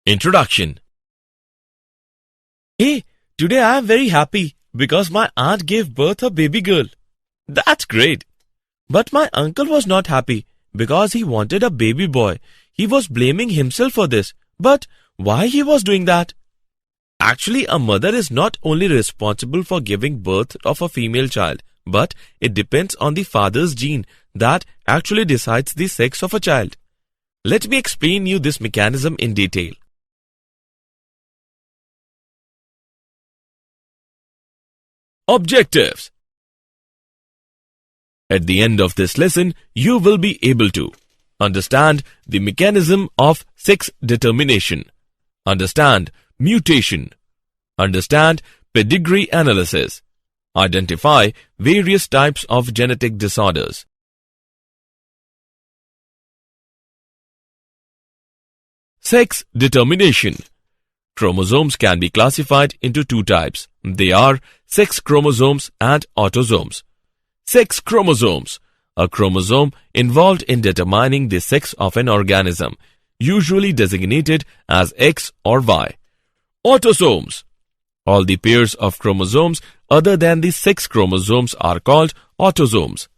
Introduction. Hey, today I am very happy because my aunt gave birth a baby girl. That's great. But my uncle was not happy because he wanted a baby boy. He was blaming himself for this. But why he was doing that? Actually, a mother is not only responsible for giving birth of a female child, but it depends on the father's gene that actually decides the sex of a child. Let me explain you this mechanism in detail. Objectives. At the end of this lesson, you will be able to understand the mechanism of sex determination, understand mutation, understand pedigree analysis, identify various types of genetic disorders. Sex determination. Chromosomes can be classified into two types. They are sex chromosomes and autosomes. Sex chromosomes, a chromosome involved in determining the sex of an organism, usually designated as X or Y. Autosomes. All the pairs of chromosomes other than the sex chromosomes are called autosomes.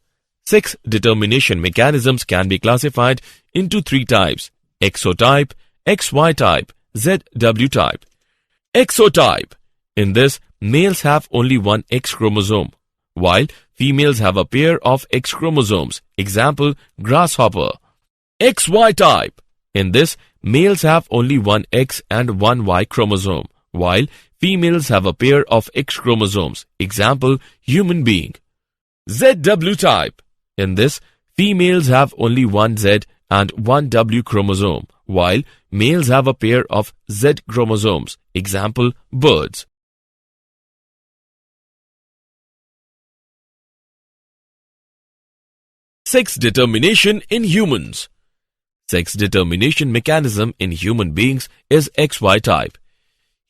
Sex determination mechanisms can be classified into three types: exotype, XY type, ZW type. Exotype. In this, males have only one X chromosome, while females have a pair of X chromosomes. Example, grasshopper. XY type. In this, males have only one X and one Y chromosome, while females have a pair of X chromosomes. Example, human being. ZW type. In this, females have only one Z and one W chromosome, while males have a pair of Z chromosomes. Example, birds. Sex determination in humans. Sex determination mechanism in human beings is XY type.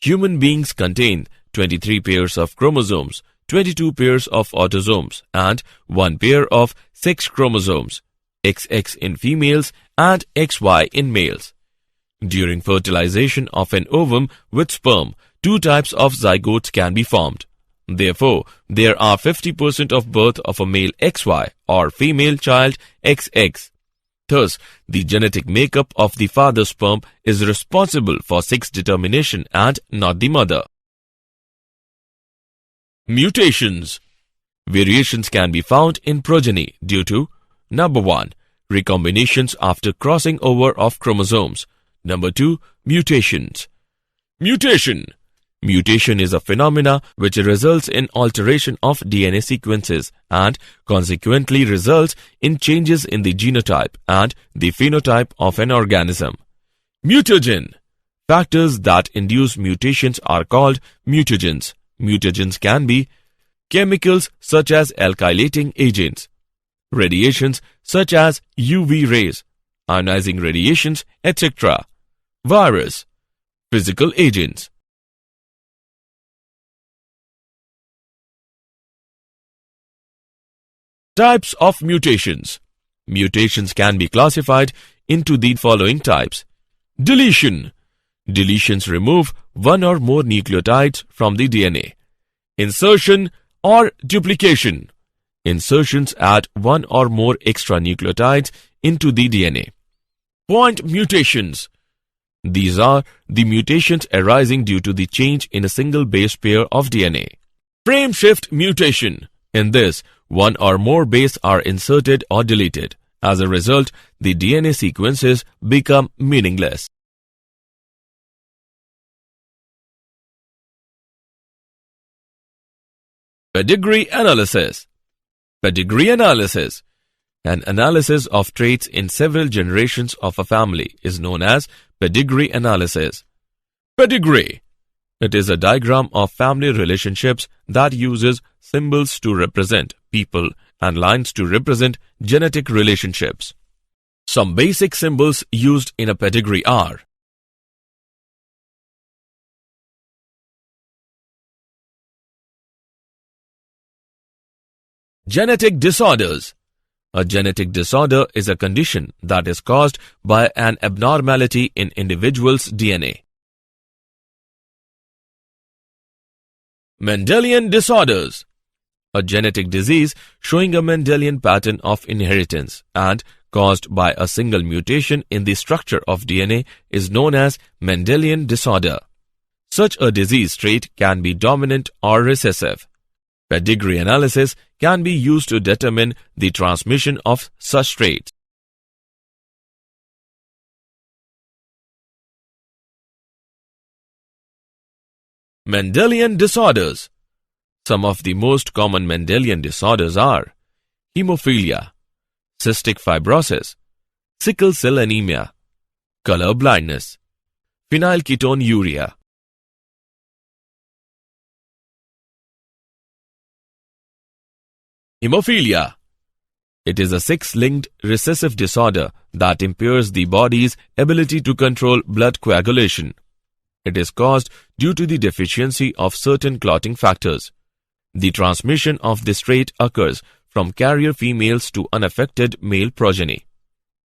Human beings contain 23 pairs of chromosomes, 22 pairs of autosomes, and one pair of sex chromosomes, XX in females and XY in males. During fertilization of an ovum with sperm, two types of zygotes can be formed. Therefore, there are 50% of birth of a male XY or female child XX. Thus, the genetic makeup of the father's sperm is responsible for sex determination and not the mother. Mutations. Variations can be found in progeny due to: number 1, recombinations after crossing over of chromosomes. Number 2, mutations. Mutation. Mutation is a phenomena which results in alteration of DNA sequences and consequently results in changes in the genotype and the phenotype of an organism. Mutagen. Factors that induce mutations are called mutagens. Mutagens can be chemicals such as alkylating agents, radiations such as UV rays, ionizing radiations, etc. Virus. Physical agents. Types of mutations. Mutations can be classified into the following types. Deletion. Deletions remove one or more nucleotides from the DNA. Insertion or duplication. Insertions add one or more extra nucleotides into the DNA. Point mutations. These are the mutations arising due to the change in a single base pair of DNA. Frame shift mutation. In this, one or more bases are inserted or deleted. As a result, the DNA sequences become meaningless. Pedigree analysis. Pedigree analysis. An analysis of traits in several generations of a family is known as pedigree analysis. Pedigree. It is a diagram of family relationships that uses symbols to represent people and lines to represent genetic relationships. Some basic symbols used in a pedigree are: genetic disorders. A genetic disorder is a condition that is caused by an abnormality in individual's DNA. Mendelian disorders. A genetic disease showing a Mendelian pattern of inheritance and caused by a single mutation in the structure of DNA is known as Mendelian disorder. Such a disease trait can be dominant or recessive. Pedigree analysis can be used to determine the transmission of such traits. Mendelian disorders. Some of the most common Mendelian disorders are hemophilia, cystic fibrosis, sickle cell anemia, color blindness, phenylketonuria. Hemophilia. It is a sex-linked recessive disorder that impairs the body's ability to control blood coagulation. It is caused due to the deficiency of certain clotting factors. The transmission of this trait occurs from carrier females to unaffected male progeny.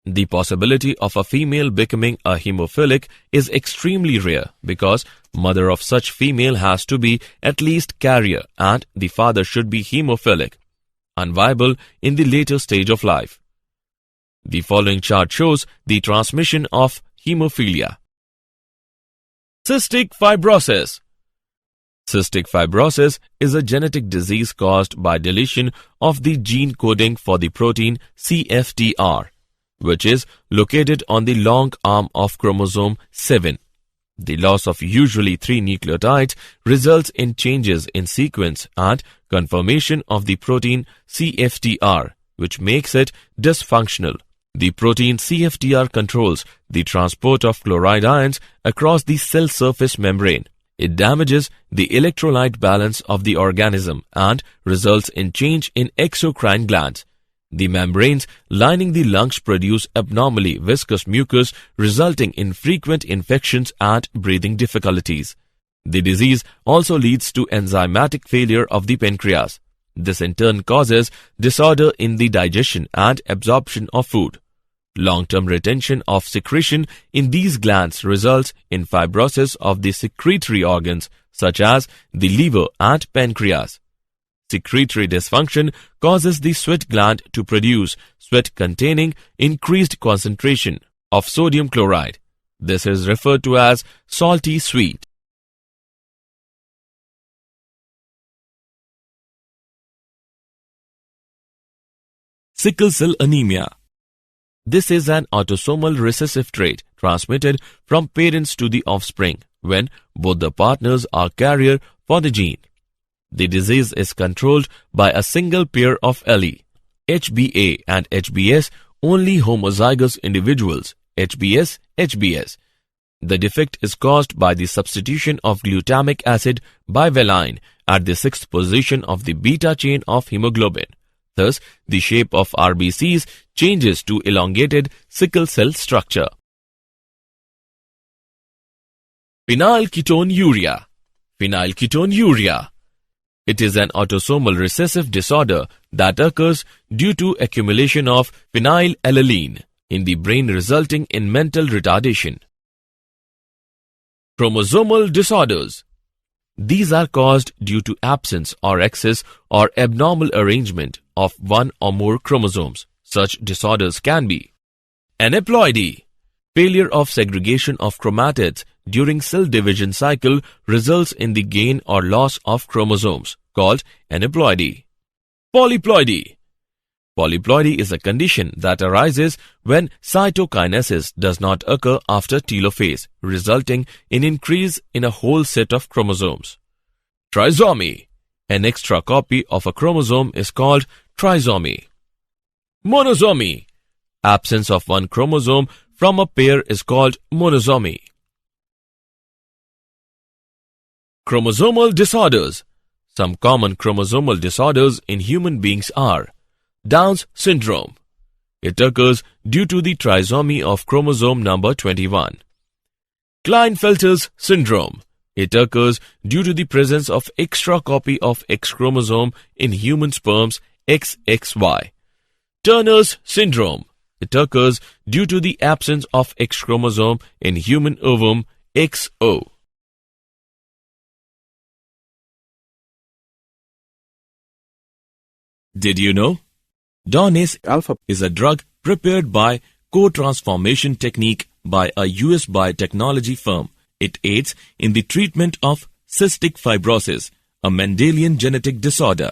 The possibility of a female becoming a hemophilic is extremely rare because mother of such female has to be at least carrier and the father should be hemophilic, unviable in the later stage of life. The following chart shows the transmission of hemophilia. Cystic fibrosis. Cystic fibrosis is a genetic disease caused by deletion of the gene coding for the protein CFTR, which is located on the long arm of chromosome 7. The loss of usually 3 nucleotides results in changes in sequence and conformation of the protein CFTR, which makes it dysfunctional. The protein CFTR controls the transport of chloride ions across the cell surface membrane. It damages the electrolyte balance of the organism and results in change in exocrine glands. The membranes lining the lungs produce abnormally viscous mucus, resulting in frequent infections and breathing difficulties. The disease also leads to enzymatic failure of the pancreas. This in turn causes disorder in the digestion and absorption of food. Long-term retention of secretion in these glands results in fibrosis of the secretory organs such as the liver and pancreas. Secretory dysfunction causes the sweat gland to produce sweat containing increased concentration of sodium chloride. This is referred to as salty sweat. Sickle cell anemia. This is an autosomal recessive trait transmitted from parents to the offspring when both the partners are carrier for the gene. The disease is controlled by a single pair of allele, HBA and HBS, only homozygous individuals, HBS. The defect is caused by the substitution of glutamic acid bivaline at the 6th position of the beta chain of hemoglobin. Thus, the shape of RBCs changes to elongated sickle cell structure. Phenylketonuria. Phenylketonuria. It is an autosomal recessive disorder that occurs due to accumulation of phenylalanine in the brain resulting in mental retardation. Chromosomal disorders. These are caused due to absence or excess or abnormal arrangement of one or more chromosomes. Such disorders can be aneuploidy. Failure of segregation of chromatids during cell division cycle results in the gain or loss of chromosomes, called aneuploidy. Polyploidy. Polyploidy is a condition that arises when cytokinesis does not occur after telophase, resulting in increase in a whole set of chromosomes. Trisomy. An extra copy of a chromosome is called trisomy. Monosomy. Absence of one chromosome from a pair is called monosomy. Chromosomal disorders. Some common chromosomal disorders in human beings are Down's syndrome. It occurs due to the trisomy of chromosome number 21. Klinefelter's syndrome. It occurs due to the presence of extra copy of X chromosome in human sperms XXY. Turner's syndrome. It occurs due to the absence of X chromosome in human ovum XO. Did you know? Donase Alpha is a drug prepared by co-transformation technique by a US biotechnology firm. It aids in the treatment of cystic fibrosis, a Mendelian genetic disorder.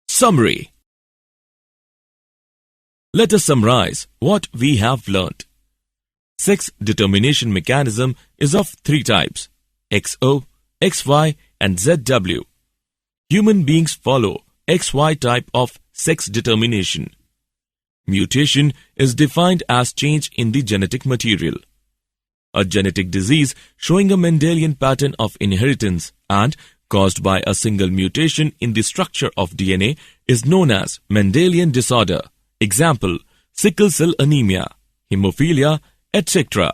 Summary. Let us summarize what we have learnt. Sex determination mechanism is of three types: XO, XY and ZW. Human beings follow XY type of sex determination. Mutation is defined as change in the genetic material. A genetic disease showing a Mendelian pattern of inheritance and caused by a single mutation in the structure of DNA is known as Mendelian disorder. Example: sickle cell anemia, hemophilia, etc.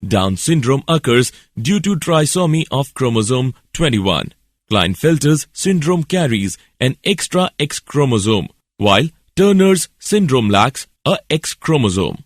Down syndrome occurs due to trisomy of chromosome 21. Klinefelter's syndrome carries an extra X chromosome, while Turner's syndrome lacks a X chromosome.